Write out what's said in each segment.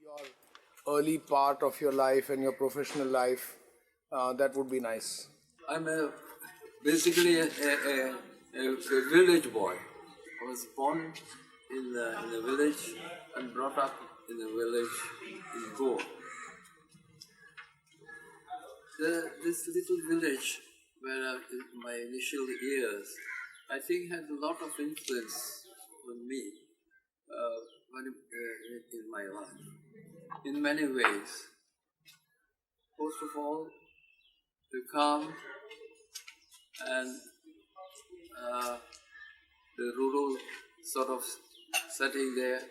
your early part of your life and your professional life, that would be nice. I'm basically a village boy. I was born in a village and brought up in a village in Goa. This little village where in my initial years, I think had a lot of influence on me in my life, in many ways. First of all, the calm and the rural sort of setting there.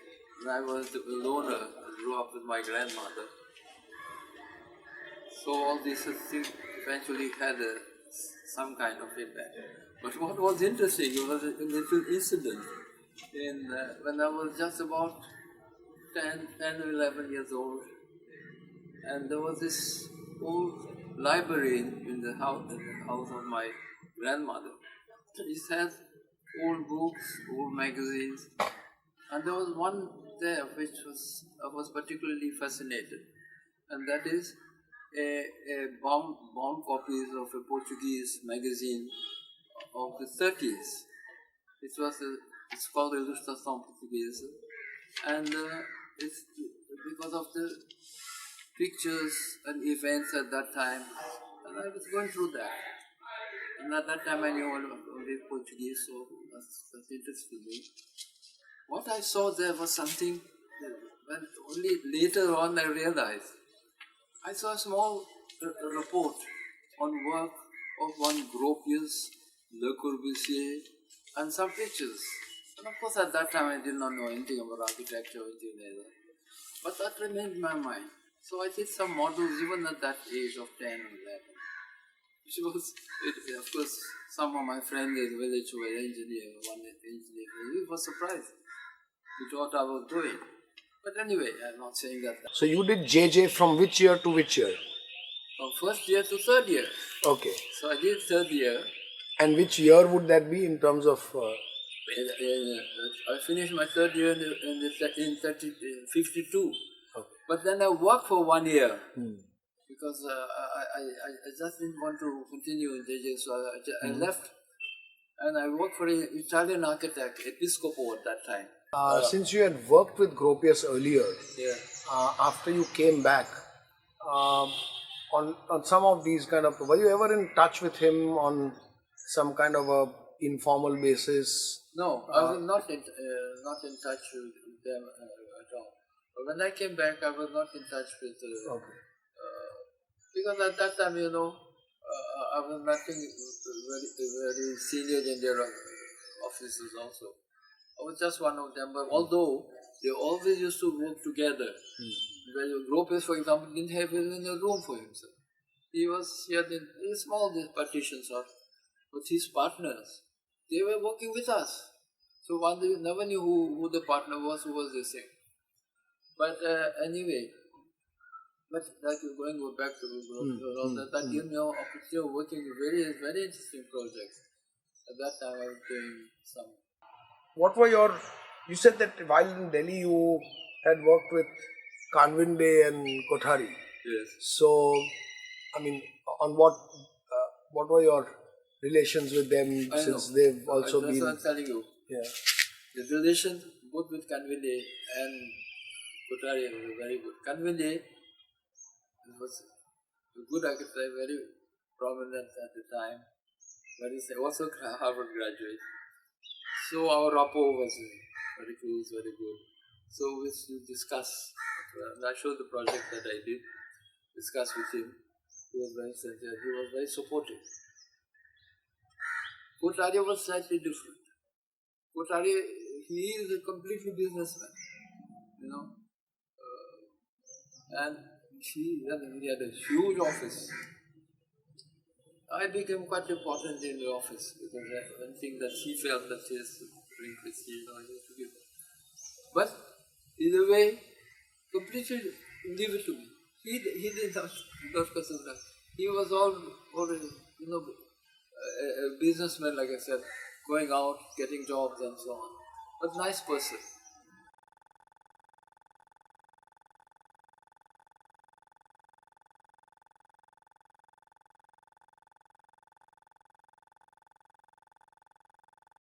When I was a loner, I grew up with my grandmother. So all these things eventually had some kind of impact. But what was interesting was a little incident when I was just about 10 or 11 years old, and there was this old library in the house of my grandmother. It had old books, old magazines, and there was one there which I was particularly fascinated, and that is a bound copies of a Portuguese magazine of the 30s. It's called Ilustração Portuguesa, and it's because of the pictures and events at that time, and I was going through that. And at that time I knew only Portuguese, so that interested me. What I saw there was something that only later on I realized. I saw a small report on work of one Gropius, Le Corbusier, and some pictures. And of course at that time I did not know anything about architecture or anything like that. But that remained in my mind. So I did some models even at that age of 10 or 11. Which was, of course, some of my friends in the village who were engineers, one engineer, he was surprised with what I was doing. But anyway, I'm not saying that. So you did JJ from which year to which year? From first year to third year. Okay. So I did third year. And which year would that be in terms of... I finished my third year in 52. Okay. But then I worked for 1 year. Because I just didn't want to continue in JJ, so I left. And I worked for an Italian architect, Episcopo at that time. Since you had worked with Gropius earlier, Yeah. After you came back, on some of these kind of, were you ever in touch with him on some kind of a informal basis? No, I was not in touch with them at all. But when I came back, I was not in touch with. Okay. Because at that time, I was nothing very senior in their offices also. I was just one of them, but although they always used to work together. Gropius, for example, didn't have even a room for himself. He had a small partitions with his partners. They were working with us. So one day never knew who the partner was, who was the same. But anyway, but like going back to that gave me an opportunity of working with very interesting projects. At that time I was doing some. What were you said that while in Delhi you had worked with Kanvinde and Kothari. Yes. So, I mean, on what were your relations with them since they've also been... That's what I'm telling you. Yeah. The relations both with Kanvinde and Kothari were very good. Kanvinde was a good architect, very prominent at the time, but he's also a Harvard graduate. So our rapport was very close, very good. So we discussed, and I showed the project that I did, discussed with him. He was very sincere, he was very supportive. Kothari was slightly different. Kothari, he is a completely businessman, and he had a huge office. I became quite important in the office because one thing that he felt that he has to bring this, he has to give. But in a way, completely leave it to me. He did not consider that. He was already, a businessman, like I said, going out, getting jobs and so on. But nice person.